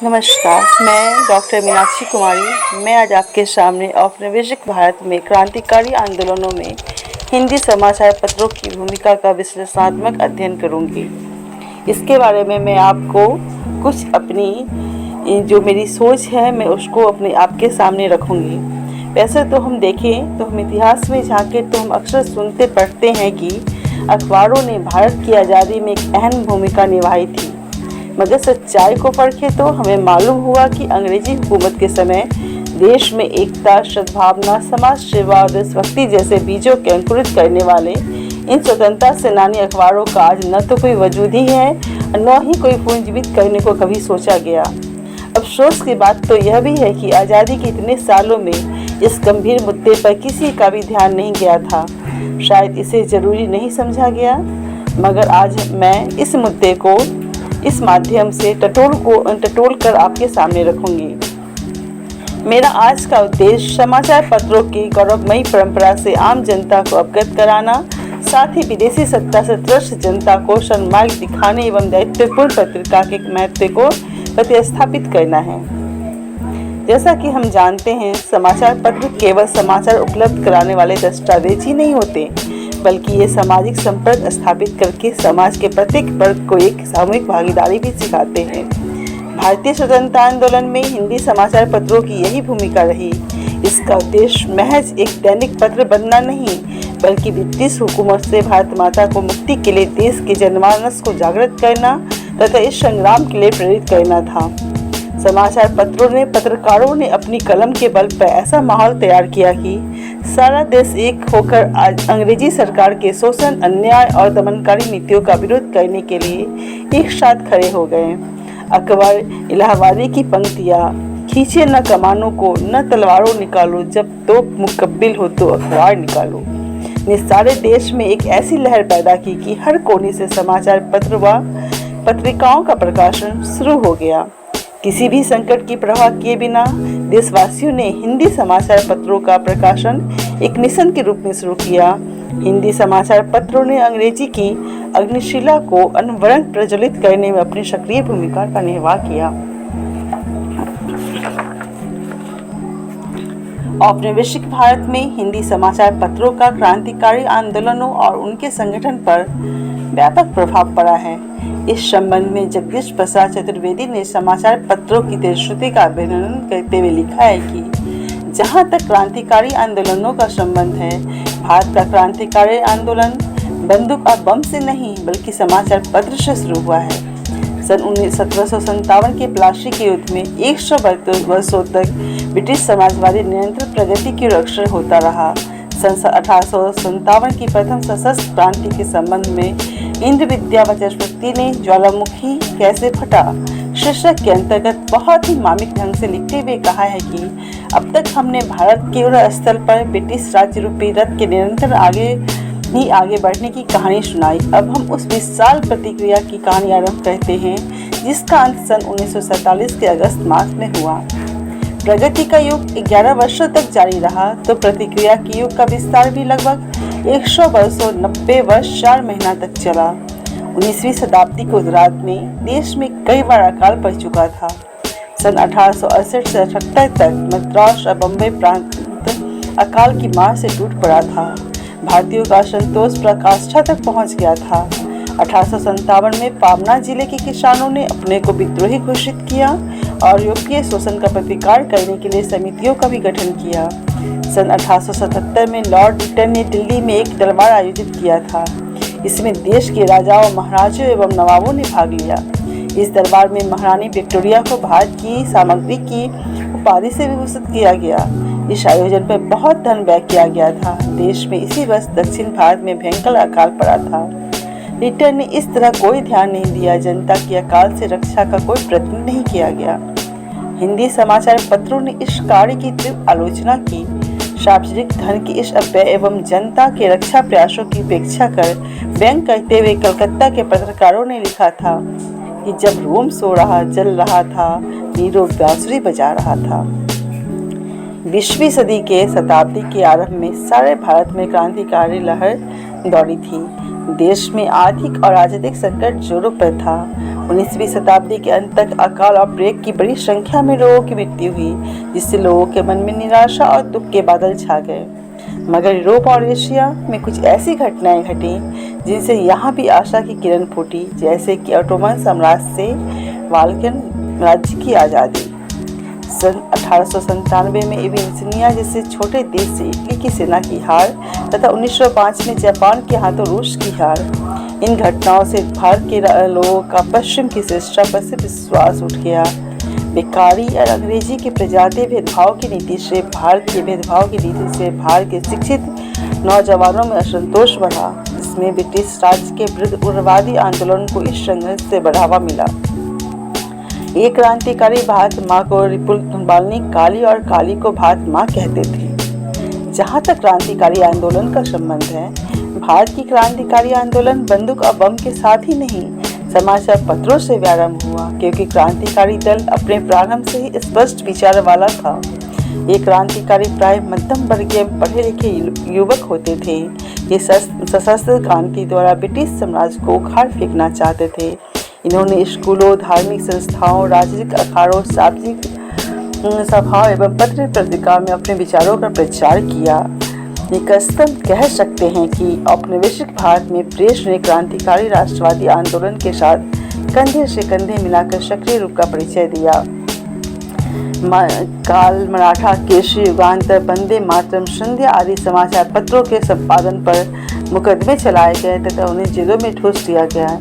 नमस्कार, मैं डॉक्टर मीनाक्षी कुमारी। मैं आज आपके सामने औपनिवेशिक भारत में क्रांतिकारी आंदोलनों में हिंदी समाचार पत्रों की भूमिका का विश्लेषणात्मक अध्ययन करूंगी। इसके बारे में मैं आपको कुछ अपनी जो मेरी सोच है मैं उसको आपके सामने रखूंगी। वैसे तो हम देखें तो हम इतिहास में झांके तो हम अक्सर सुनते पढ़ते हैं कि अखबारों ने भारत की आज़ादी में एक अहम भूमिका निभाई थी, मगर सच्चाई को परखे तो हमें मालूम हुआ कि अंग्रेजी हुकूमत के समय देश में एकता, सद्भावना, समाज सेवा और देशभक्ति जैसे बीजों के अंकुरित करने वाले इन स्वतंत्रता सेनानी अखबारों का आज न तो कोई वजूद ही है और न ही कोई पुनर्जीवित करने को कभी सोचा गया। अफसोस की बात तो यह भी है कि आज़ादी के इतने सालों में इस गंभीर मुद्दे पर किसी का भी ध्यान नहीं गया था। शायद इसे जरूरी नहीं समझा गया, मगर आज मैं इस मुद्दे को इस माध्यम से टटोल कर आपके सामने रखूंगी। मेरा आज का उद्देश्य समाचार पत्रों की गौरवमयी परंपरा से आम जनता को अवगत कराना, साथ ही विदेशी सत्ता से त्रस्त जनता को सन्मार्ग दिखाने एवं दायित्वपूर्ण पत्रिका के महत्व को प्रतिस्थापित करना है। जैसा कि हम जानते हैं, समाचार पत्र केवल समाचार उपलब्ध कराने वाले दस्तावेज ही नहीं होते, बल्कि ये सामाजिक संपर्क स्थापित करके समाज के प्रत्येक वर्ग को एक सामूहिक भागीदारी भी सिखाते हैं। भारतीय स्वतंत्रता आंदोलन में हिंदी समाचार पत्रों की यही भूमिका रही। इसका उद्देश्य महज एक दैनिक पत्र बनना नहीं, बल्कि ब्रिटिश हुकूमत से भारत माता को मुक्ति के लिए देश के जनमानस को जागृत करना तथा इस संग्राम के लिए प्रेरित करना था। समाचार पत्रकारों ने अपनी कलम के बल पर ऐसा माहौल तैयार किया कि सारा देश एक होकर आज अंग्रेजी सरकार के शोषण, अन्याय और दमनकारी नीतियों का विरोध करने के लिए एक साथ खड़े हो गए। अकबर इलाहाबादी की पंक्तियाँ, खींचे न कमानों को, न तलवारों निकालो, जब तो मुकब्बिल हो तो अखबार निकालो, ने सारे देश में एक ऐसी लहर पैदा की कि हर कोने से समाचार पत्र व पत्रिकाओं का प्रकाशन शुरू हो गया। किसी भी संकट की परवाह किए बिना देशवासियों ने हिंदी समाचार पत्रों का प्रकाशन एक मिशन के रूप में शुरू किया। हिंदी समाचार पत्रों ने अंग्रेजी की अग्निशिला को अनवरत प्रज्वलित करने में अपनी सक्रिय भूमिका का निर्वाह किया। औपनिवेशिक भारत में हिंदी समाचार पत्रों का क्रांतिकारी आंदोलनों और उनके संगठन पर व्यापक प्रभाव पड़ा है। इस संबंध में जगदीश प्रसाद चतुर्वेदी ने समाचार पत्रों की तेजस्वी का वर्णन करते हुए लिखा है कि जहां तक क्रांतिकारी आंदोलनों का संबंध है, भारत का क्रांतिकारी आंदोलन बंदूक और बम से नहीं बल्कि समाचार पत्र से शुरू हुआ है। सन 1757 के प्लासी के युद्ध में 100 वर्षों तक ब्रिटिश समाजवादी निरंतर प्रगति की रक्षा होता रहा। सन 1857 की प्रथम सशस्त्र क्रांति के संबंध में इंद्र विद्या वाचस्पति ने ज्वालामुखी कैसे फटा शीर्षक के अंतर्गत बहुत ही मार्मिक ढंग से लिखते हुए कहा है कि अब तक हमने भारत के उड़न स्थल पर ब्रिटिश राज्य रूपी रथ के निरंतर आगे बढ़ने की कहानी सुनाई। अब हम उस विशाल प्रतिक्रिया की कहानी आरंभ करते हैं जिसका अंत सन 1947 के अगस्त मास में हुआ। प्रगति का युग 11 वर्षों तक जारी रहा तो प्रतिक्रिया के युग का विस्तार भी लगभग 100 वर्षों 90 वर्ष 4 महीना तक चला। 19वीं शताब्दी के उत्तरार्ध में देश में कई बार अकाल पड़ चुका था। सन 1868 से 78 तक मद्रास और बम्बई प्रांत अकाल की मार से टूट पड़ा था। भारतीयों का असंतोष पराकाष्ठा तक पहुंच गया था। 1857 में पावना जिले के किसानों ने अपने को विद्रोही घोषित किया और यूरोपीय शोषण का प्रतिकार करने के लिए समितियों का भी गठन किया। सन 1877 में लॉर्ड रिटन ने दिल्ली में एक दरबार आयोजित किया था। इसमें देश के राजाओं, महाराजों एवं नवाबों ने भाग लिया। इस दरबार में महारानी विक्टोरिया को भारत की सामग्री की उपाधि से विभूषित किया गया। इस आयोजन पर बहुत धन व्यय किया गया था। देश में इसी वर्ष दक्षिण भारत में भयंकर अकाल पड़ा था। रिटन ने इस तरह कोई ध्यान नहीं दिया। जनता की अकाल से रक्षा का कोई प्रयत्न नहीं किया गया। हिंदी समाचार पत्रों ने इस कार्य की तीव्र आलोचना की। सार्वजनिक धन की इस अपव्यय एवं जनता के रक्षा प्रयासों की उपेक्षा कर व्यंग करते हुए कलकत्ता के पत्रकारों ने लिखा था कि जब रोम सो रहा जल रहा था, नीरो बांसुरी बजा रहा था। 20वीं सदी के शताब्दी के आरंभ में सारे भारत में क्रांतिकारी लहर दौड़ी थी। देश में आर्थिक और राजनीतिक संकट जोरों पर था। 19वीं शताब्दी के अंत तक अकाल और प्लेग की बड़ी संख्या में लोगों की मृत्यु हुई, जिससे लोगों के मन में निराशा और दुख के बादल छा गए। मगर यूरोप और एशिया में कुछ ऐसी घटनाएं घटी जिनसे यहाँ भी आशा की किरण फूटी, जैसे कि ऑटोमन साम्राज्य से बाल्कन राज्य की आज़ादी। सन 1897 में एबिसिनिया जैसे छोटे देश से इटली की सेना की हार तथा 1905 में जापान के हाथों रूस की हार। इन घटनाओं से भारत के लोगों का पश्चिम की श्रेष्ठता पर से विश्वास उठ गया। बेकारी और अंग्रेजी के प्रजातीय भेदभाव की नीति से भारत के शिक्षित नौजवानों में असंतोष बढ़ा, जिसमें ब्रिटिश राज्य के विरुद्ध उग्रवादी आंदोलन को इस संघर्ष से बढ़ावा मिला। ये क्रांतिकारी भारत माँ को रिपुन बाल्मीकि काली और काली को भारत माँ कहते थे। जहाँ तक क्रांतिकारी आंदोलन का संबंध है, भारत की क्रांतिकारी आंदोलन बंदूक और बम के साथ ही नहीं, समाचार पत्रों से प्रारंभ हुआ, क्योंकि क्रांतिकारी दल अपने प्रारंभ से ही स्पष्ट विचार वाला था। ये क्रांतिकारी प्राय मध्यम वर्गीय पढ़े लिखे युवक होते थे। ये सशस्त्र क्रांति द्वारा ब्रिटिश साम्राज्य को उखाड़ फेंकना चाहते थे। इन्होंने स्कूलों, धार्मिक संस्थाओं, राजनीतिक अखाड़ों, सार्वजनिक सभाओं एवं पत्र पत्रिका में अपने विचारों का प्रचार किया। निकटतम कह सकते हैं कि औपनिवेशिक भारत में प्रेस ने क्रांतिकारी राष्ट्रवादी आंदोलन के साथ कंधे से कंधे मिलाकर सक्रिय रूप का परिचय दिया। काल, मराठा, केसरी, युगांतर, वंदे मातरम, संध्या आदि समाचार पत्रों के संपादन पर मुकदमे चलाए गए तथा उन्हें जेलों में ठूस दिया गया।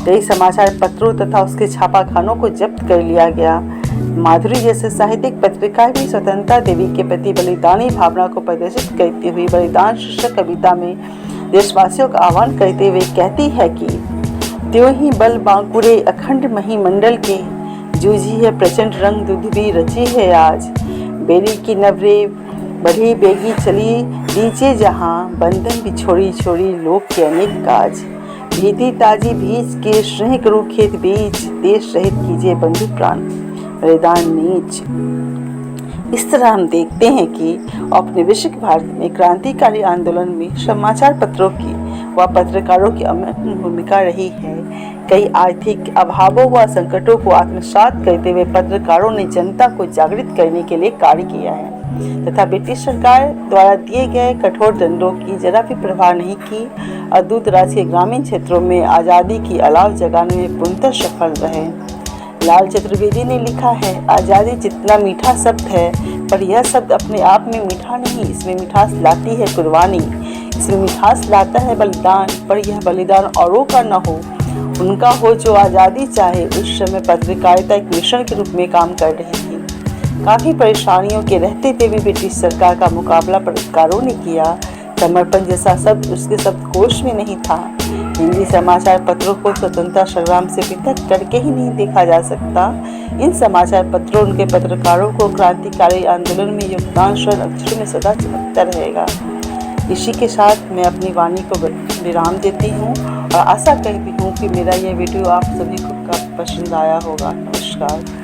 कई समाचार पत्रों तथा उसके छापाखानों को जब्त कर लिया गया। माधुरी जैसे साहित्यिक पत्रिकाएं भी स्वतंत्रता देवी के प्रति बलिदानी भावना को प्रदर्शित करती हुई बलिदान शीर्षक कविता में देशवासियों का आह्वान करते हुए कहती है कि त्यों ही बल बांकुरे अखंड महीमंडल के, जूझी है प्रचंड रंग दुधवी रची है आज। बेरी की नवरे बढ़ी बेगी चली दीजिए जहाँ, बंधन भी छोड़ी छोड़ी लोग के अनेक काज। भीति ताजी भीज के स्नेह करो खेत बीज, देश रहित कीजिए बंधु प्राण बलिदान नीच। इस तरह हम देखते हैं कि औपनिवेशिक भारत में क्रांतिकारी आंदोलन में समाचार पत्रों की व पत्रकारों की अहम भूमिका रही है। कई आर्थिक अभावों व संकटों को आत्मसात करते हुए पत्रकारों ने जनता को जागृत करने के लिए कार्य किया है तथा ब्रिटिश सरकार द्वारा दिए गए कठोर दंडों की जरा भी परवाह नहीं की और दूर दराज के ग्रामीण क्षेत्रों में आज़ादी की अलाव जगाने में पूर्णतः सफल रहे। लाल चतुर्वेदी ने लिखा है, आज़ादी जितना मीठा शब्द है, पर यह शब्द अपने आप में मीठा नहीं, इसमें मिठास लाती है कुर्बानी, इसमें मिठास लाता है बलिदान, पर यह बलिदान औरों का न हो, उनका हो जो आज़ादी चाहे। उस समय पत्रकारिता एक मिशन के रूप में काम कर रही थी। काफ़ी परेशानियों के रहते हुए भी ब्रिटिश सरकार का मुकाबला पत्रकारों ने किया। समर्पण जैसा शब्द उसके शब्दकोश में नहीं था। हिंदी समाचार पत्रों को स्वतंत्रता संग्राम से पृथक करके ही नहीं देखा जा सकता। इन समाचार पत्रों उनके पत्रकारों को क्रांतिकारी आंदोलन में योगदान स्वर्ण अक्षरों में सदा चमकता रहेगा। इसी के साथ मैं अपनी वाणी को विराम देती हूँ और आशा करती हूँ कि मेरा यह वीडियो आप सभी को पसंद आया होगा। नमस्कार।